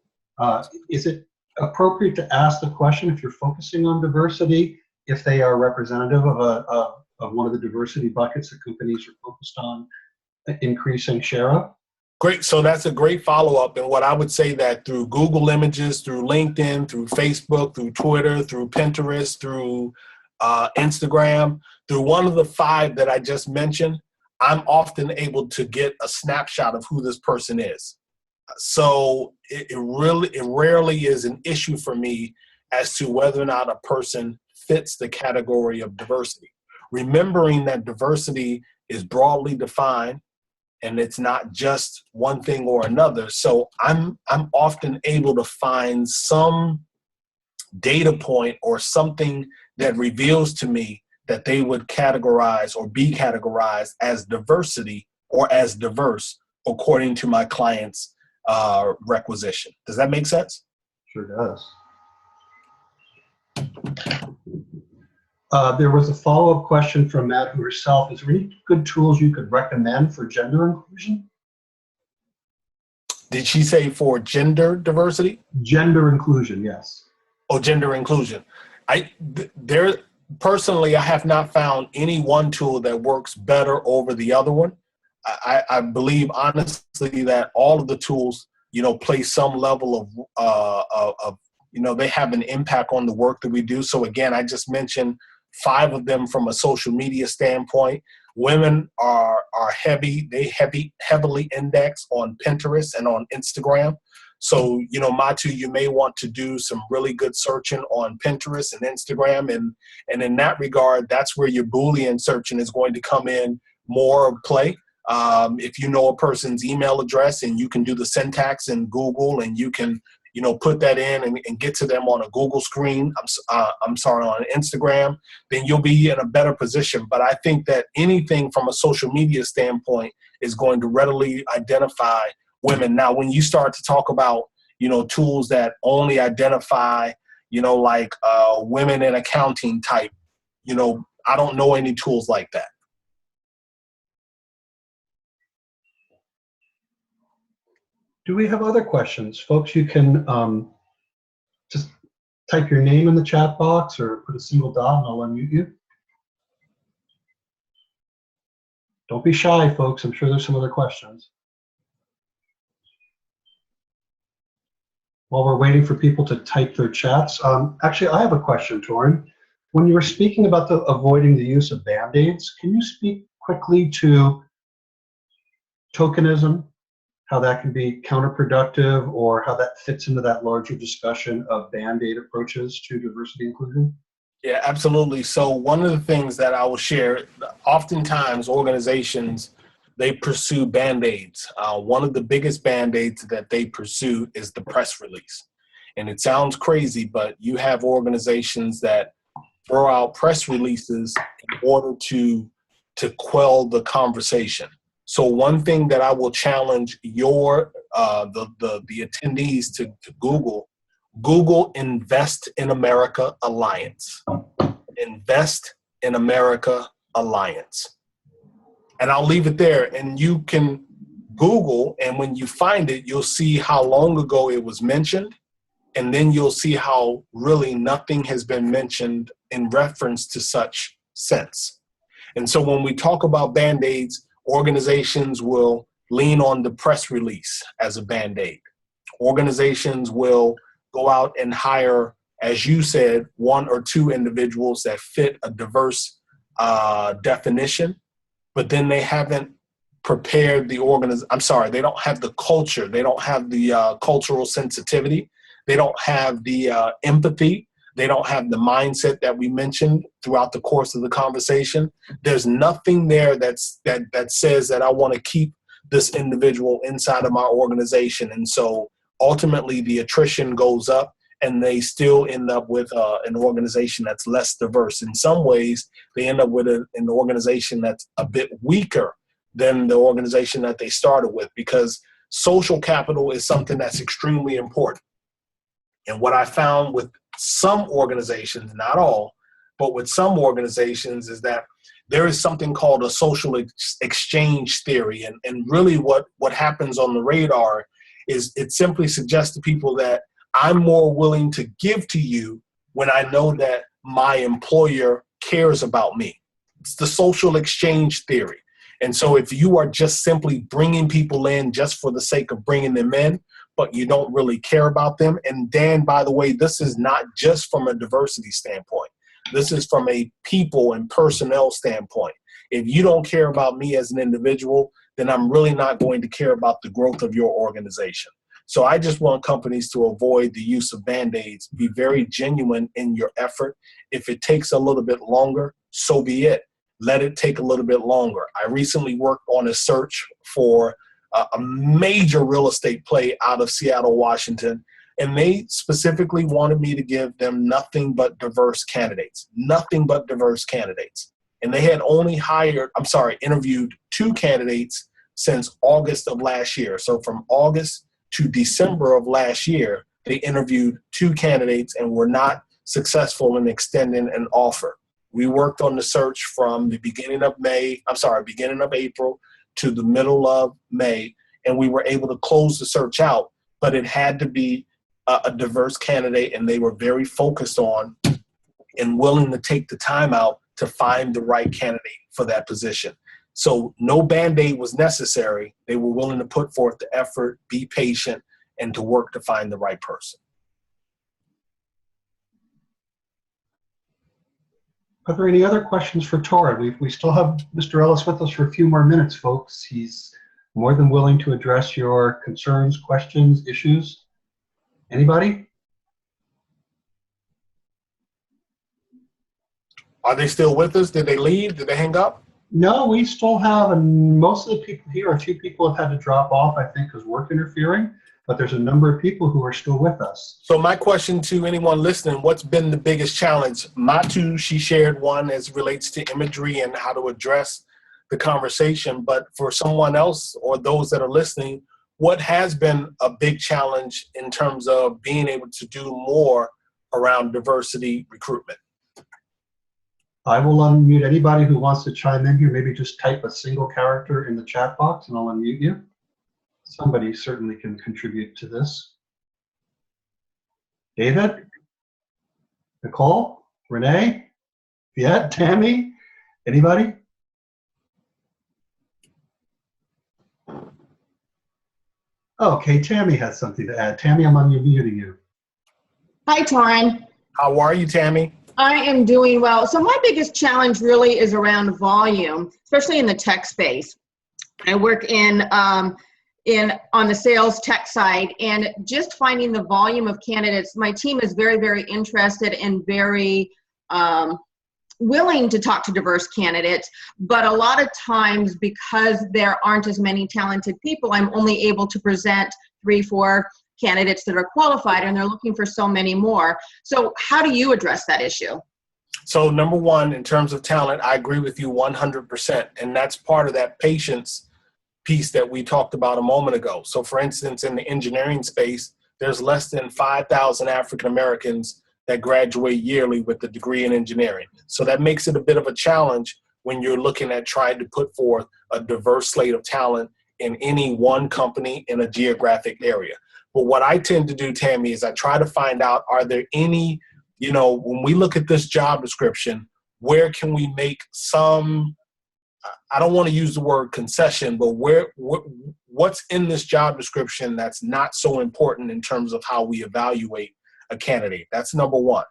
Is it appropriate to ask the question if you're focusing on diversity, if they are representative of one of the diversity buckets that companies are focused on increasing share of? Great. So that's a great follow-up. And what I would say that through Google Images, through LinkedIn, through Facebook, through Twitter, through Pinterest, through Instagram, through one of the 5 that I just mentioned, I'm often able to get a snapshot of who this person is. So it rarely is an issue for me as to whether or not a person fits the category of diversity. Remembering that diversity is broadly defined, and it's not just one thing or another. So I'm often able to find some data point or something that reveals to me that they would categorize or be categorized as diversity or as diverse according to my client's requisition. Does that make sense? Sure does. There was a follow-up question from Matt herself. Is there any good tools you could recommend for gender inclusion? Did she say for gender diversity? Gender inclusion, yes. Oh, gender inclusion. There personally, I have not found any one tool that works better over the other one. I believe honestly that all of the tools, play some level of they have an impact on the work that we do. So again, I just mentioned 5 of them from a social media standpoint. Women are heavily index on Pinterest and on Instagram. So, Matu, you may want to do some really good searching on Pinterest and Instagram. And in that regard, that's where your Boolean searching is going to come in more play. If you know a person's email address and you can do the syntax in Google and you can, put that in and get to them on a Google screen, on Instagram, then you'll be in a better position. But I think that anything from a social media standpoint is going to readily identify women. Now, when you start to talk about, tools that only identify, like women in accounting type, I don't know any tools like that. Do we have other questions? Folks, you can just type your name in the chat box or put a single dot and I'll unmute you. Don't be shy, folks. I'm sure there's some other questions. While we're waiting for people to type their chats, actually, I have a question, Torin. When you were speaking about avoiding the use of Band-Aids, can you speak quickly to tokenism, how that can be counterproductive, or how that fits into that larger discussion of Band-Aid approaches to diversity inclusion? Yeah, absolutely. So one of the things that I will share, oftentimes organizations, they pursue Band-Aids. One of the biggest Band-Aids that they pursue is the press release. And it sounds crazy, but you have organizations that throw out press releases in order to quell the conversation. So one thing that I will challenge the attendees to Google Invest in America Alliance. Invest in America Alliance. And I'll leave it there. And you can Google, and when you find it, you'll see how long ago it was mentioned. And then you'll see how really nothing has been mentioned in reference to such since. And so when we talk about Band-Aids, organizations will lean on the press release as a Band-Aid. Organizations will go out and hire, as you said, 1 or 2 individuals that fit a diverse definition, but then they haven't prepared the they don't have the culture, they don't have the cultural sensitivity, they don't have the empathy, they don't have the mindset that we mentioned throughout the course of the conversation. There's nothing there that says that I want to keep this individual inside of my organization. And so ultimately the attrition goes up and they still end up with an organization that's less diverse. In some ways, they end up with an organization that's a bit weaker than the organization that they started with, because social capital is something that's extremely important. And what I found with some organizations, not all, but with some organizations, is that there is something called a social exchange theory. And really what happens on the radar is it simply suggests to people that I'm more willing to give to you when I know that my employer cares about me. It's the social exchange theory. And so if you are just simply bringing people in just for the sake of bringing them in, but you don't really care about them. And Dan, by the way, this is not just from a diversity standpoint. This is from a people and personnel standpoint. If you don't care about me as an individual, then I'm really not going to care about the growth of your organization. So I just want companies to avoid the use of Band-Aids. Be very genuine in your effort. If it takes a little bit longer, so be it. Let it take a little bit longer. I recently worked on a search for a major real estate play out of Seattle, Washington, and they specifically wanted me to give them nothing but diverse candidates, And they had only interviewed 2 candidates since August of last year. So from August to December of last year, they interviewed 2 candidates and were not successful in extending an offer. We worked on the search from the beginning of April to the middle of May, and we were able to close the search out, but it had to be a diverse candidate, and they were very focused on and willing to take the time out to find the right candidate for that position. So no Band-Aid was necessary. They were willing to put forth the effort, be patient, and to work to find the right person. Are there any other questions for Torin? We still have Mr. Ellis with us for a few more minutes, folks. He's more than willing to address your concerns, questions, issues. Anybody? Are they still with us? Did they leave? Did they hang up? No, we still have, and most of the people here, a few people have had to drop off, I think, because work interfering, but there's a number of people who are still with us. So my question to anyone listening, what's been the biggest challenge? Matu, she shared one as it relates to imagery and how to address the conversation, but for someone else or those that are listening, what has been a big challenge in terms of being able to do more around diversity recruitment? I will unmute anybody who wants to chime in here. Maybe just type a single character in the chat box and I'll unmute you. Somebody certainly can contribute to this. David? Nicole? Renee? Viet? Tammy? Anybody? Okay, Tammy has something to add. Tammy, I'm unmuting you. Hi, Torin. How are you, Tammy? I am doing well. So my biggest challenge really is around volume, especially in the tech space. I work on the sales tech side, and just finding the volume of candidates. My team is very, very interested and very willing to talk to diverse candidates, but a lot of times because there aren't as many talented people, I'm only able to present 3-4 candidates that are qualified, and they're looking for so many more. So how do you address that issue? So number one, in terms of talent, I agree with you 100%. And that's part of that patience piece that we talked about a moment ago. So for instance, in the engineering space, there's less than 5,000 African Americans that graduate yearly with a degree in engineering. So that makes it a bit of a challenge when you're looking at trying to put forth a diverse slate of talent in any one company in a geographic area. But what I tend to do, Tammy, is I try to find out, are there any, when we look at this job description, where can we make some, I don't want to use the word concession, but what's in this job description that's not so important in terms of how we evaluate a candidate? That's number one.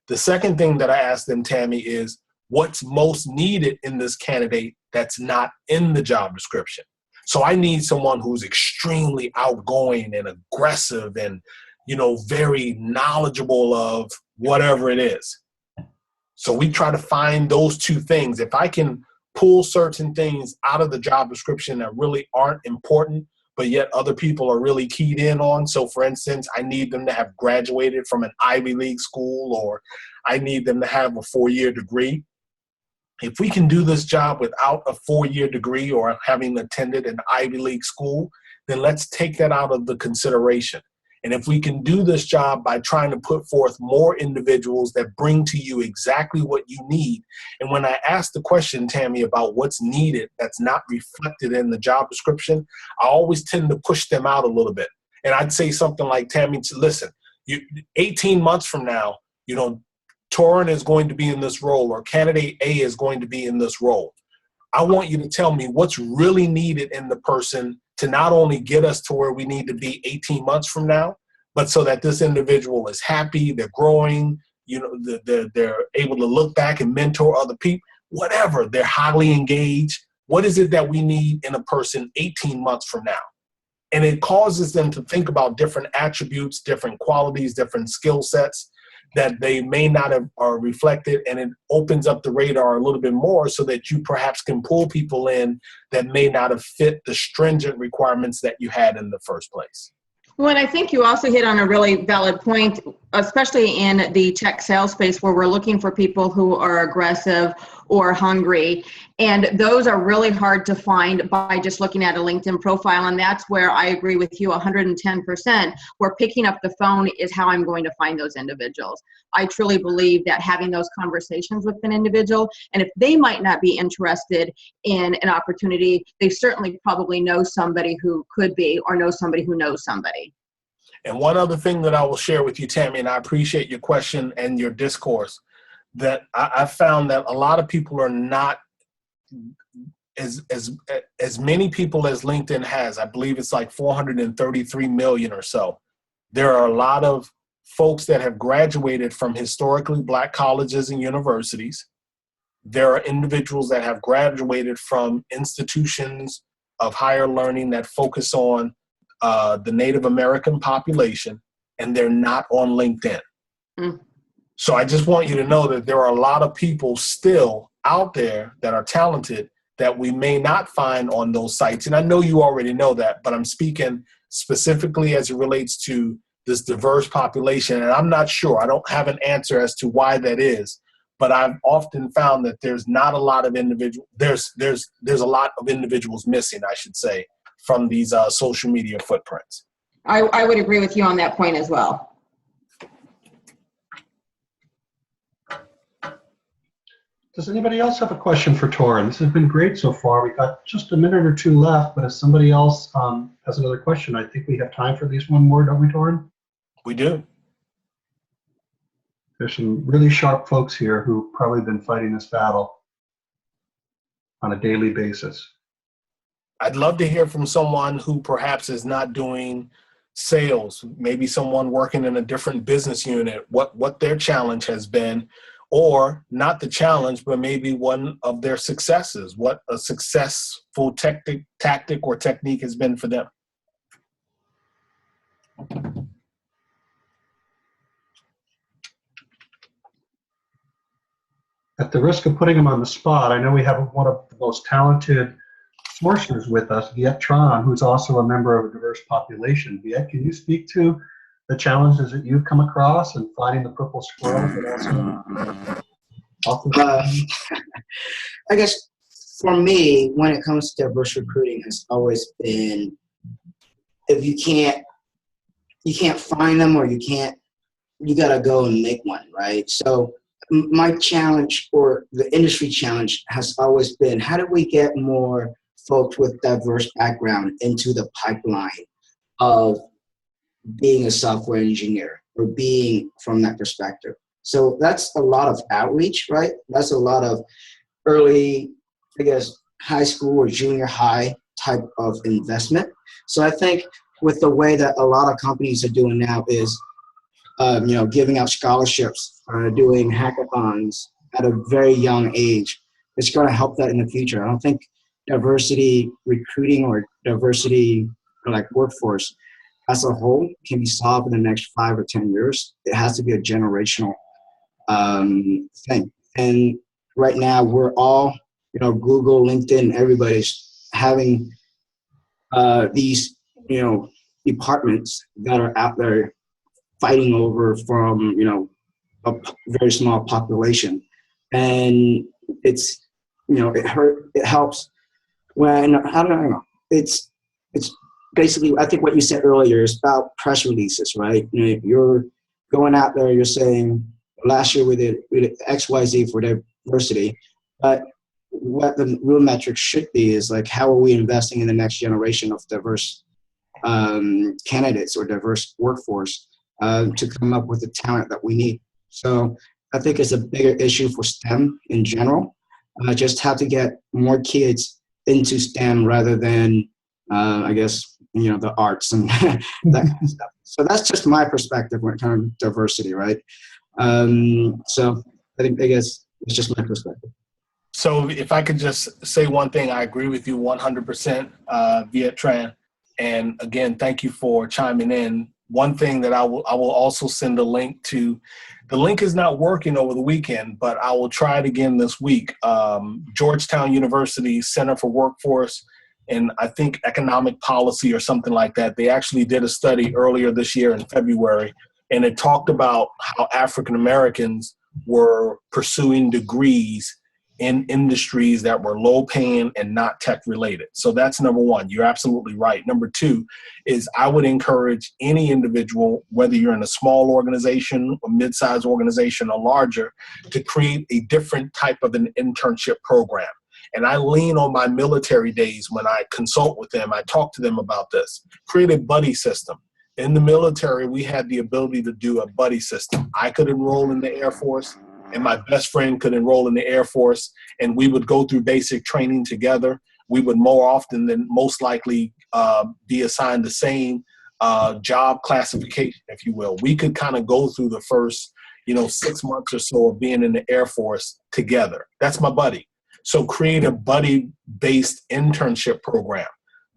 The second thing that I ask them, Tammy, is what's most needed in this candidate that's not in the job description? So I need someone who's extremely outgoing and aggressive and, very knowledgeable of whatever it is. So we try to find those two things. If I can pull certain things out of the job description that really aren't important, but yet other people are really keyed in on. So for instance, I need them to have graduated from an Ivy League school, or I need them to have a 4-year degree. If we can do this job without a 4-year degree or having attended an Ivy League school, then let's take that out of the consideration. And if we can do this job by trying to put forth more individuals that bring to you exactly what you need. And when I ask the question, Tammy, about what's needed that's not reflected in the job description, I always tend to push them out a little bit. And I'd say something like, Tammy, listen, 18 months from now, Torin is going to be in this role, or candidate A is going to be in this role. I want you to tell me what's really needed in the person to not only get us to where we need to be 18 months from now, but so that this individual is happy, they're growing, they're able to look back and mentor other people, whatever, they're highly engaged. What is it that we need in a person 18 months from now? And it causes them to think about different attributes, different qualities, different skill sets that they may not have are reflected, and it opens up the radar a little bit more so that you perhaps can pull people in that may not have fit the stringent requirements that you had in the first place. Well, and I think you also hit on a really valid point. especially in the tech sales space where we're looking for people who are aggressive or hungry. And those are really hard to find by just looking at a LinkedIn profile. And that's where I agree with you 110%, where picking up the phone is how I'm going to find those individuals. I truly believe that having those conversations with an individual, and if they might not be interested in an opportunity, they certainly probably know somebody who could be, or know somebody who knows somebody. And one other thing that I will share with you, Tammy, and I appreciate your question and your discourse, that I found that a lot of people are not as many people as LinkedIn has. I believe it's like 433 million or so. There are a lot of folks that have graduated from historically Black colleges and universities. There are individuals that have graduated from institutions of higher learning that focus on the Native American population, and they're not on LinkedIn. Mm. So I just want you to know that there are a lot of people still out there that are talented that we may not find on those sites. And I know you already know that, but I'm speaking specifically as it relates to this diverse population. And I'm not sure, I don't have an answer as to why that is, but I've often found that there's not a lot of there's a lot of individuals missing, I should say, from these social media footprints. I would agree with you on that point as well. Does anybody else have a question for Torin? This has been great so far. We've got just a minute or two left, but if somebody else has another question, I think we have time for at least one more, don't we, Torin? We do. There's some really sharp folks here who've probably been fighting this battle on a daily basis. I'd love to hear from someone who perhaps is not doing sales, maybe someone working in a different business unit, what their challenge has been, or not the challenge, but maybe one of their successes, what a successful tactic or technique has been for them. At the risk of putting them on the spot, I know we have one of the most talented sourcers with us, Viet Tran, who's also a member of a diverse population. Viet, can you speak to the challenges that you've come across and finding the purple squirrel, but also I guess for me, when it comes to diverse recruiting, has always been, if you can't find them, or you gotta go and make one, right? So my challenge, or the industry challenge, has always been, how do we get more folks with diverse background into the pipeline of being a software engineer, or being from that perspective? So that's a lot of outreach, right? That's a lot of early, I guess, high school or junior high type of investment. So I think with the way that a lot of companies are doing now is, giving out scholarships, doing hackathons at a very young age, it's going to help that in the future. I don't think diversity recruiting or diversity like workforce as a whole can be solved in the next 5 or 10 years. It has to be a generational thing. And right now we're all, Google, LinkedIn, everybody's having these, departments that are out there fighting over from, a very small population. And it's, it helps when, I don't know, it's basically, I think what you said earlier is about press releases, right? You're going out there, you're saying, last year we did XYZ for diversity, but what the real metric should be is like, how are we investing in the next generation of diverse candidates or diverse workforce to come up with the talent that we need? So I think it's a bigger issue for STEM in general. Just how to get more kids into STEM rather than, I guess, the arts and that kind of stuff. So that's just my perspective when it comes to diversity, right? So I guess it's just my perspective. So if I could just say one thing, I agree with you 100%, Viet Tran. And again, thank you for chiming in. One thing that I will also send a link to. The link is not working over the weekend, but I will try it again this week. Georgetown University Center for Workforce and I think Economic Policy or something like that. They actually did a study earlier this year in February and it talked about how African Americans were pursuing degrees in industries that were low paying and not tech related. So that's number one. You're absolutely right. Number two is I would encourage any individual, whether you're in a small organization, a mid-sized organization, or larger, to create a different type of an internship program. And I lean on my military days when I consult with them. I talk to them about this. Create a buddy system. In the military, we had the ability to do a buddy system. I could enroll in the Air Force, and my best friend could enroll in the Air Force, and we would go through basic training together. We would more often than most likely be assigned the same job classification, if you will. We could kind of go through the first, 6 months or so of being in the Air Force together. That's my buddy. So create a buddy-based internship program.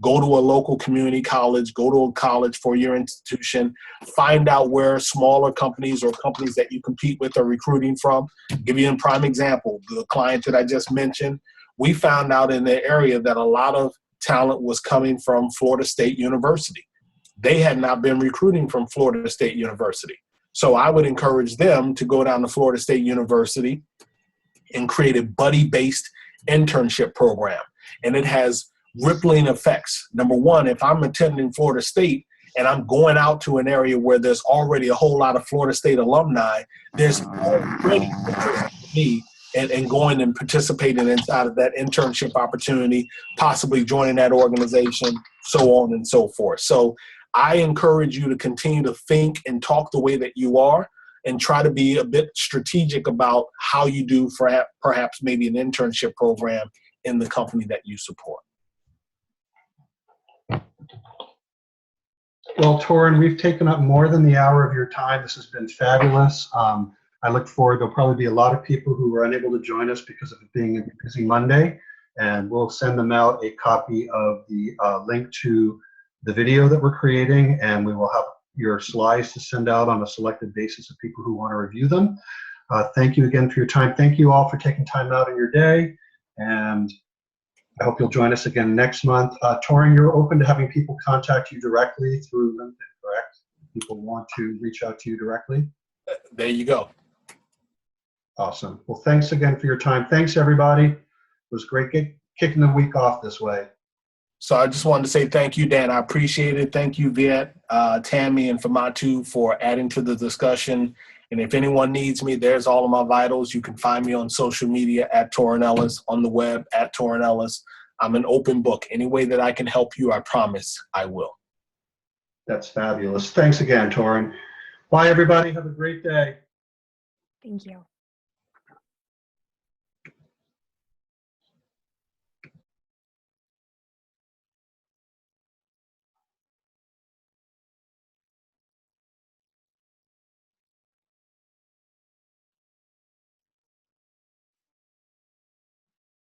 Go to a local community college, go to a college for your institution, find out where smaller companies or companies that you compete with are recruiting from. Give you a prime example, the client that I just mentioned, we found out in the area that a lot of talent was coming from Florida State University. They had not been recruiting from Florida State University. So I would encourage them to go down to Florida State University and create a buddy-based internship program. And it has rippling effects. Number one, if I'm attending Florida State and I'm going out to an area where there's already a whole lot of Florida State alumni, there's already interest in me and going and participating inside of that internship opportunity, possibly joining that organization, so on and so forth. So I encourage you to continue to think and talk the way that you are, and try to be a bit strategic about how you do for perhaps maybe an internship program in the company that you support. Well, Torin, we've taken up more than the hour of your time. This has been fabulous. I look forward. There'll probably be a lot of people who were unable to join us because of it being a busy Monday, and we'll send them out a copy of the link to the video that we're creating, and we will have your slides to send out on a selected basis of people who want to review them. Thank you again for your time. Thank you all for taking time out in your day, and I hope you'll join us again next month. Torin, you're open to having people contact you directly through LinkedIn, correct? People want to reach out to you directly? There you go. Awesome. Well, thanks again for your time. Thanks, everybody. It was great kicking the week off this way. So I just wanted to say thank you, Dan. I appreciate it. Thank you, Viet, Tammy, and Famatu for adding to the discussion. And if anyone needs me, there's all of my vitals. You can find me on social media at Torin Ellis, on the web at Torin Ellis. I'm an open book. Any way that I can help you, I promise I will. That's fabulous. Thanks again, Torin. Bye, everybody. Have a great day. Thank you.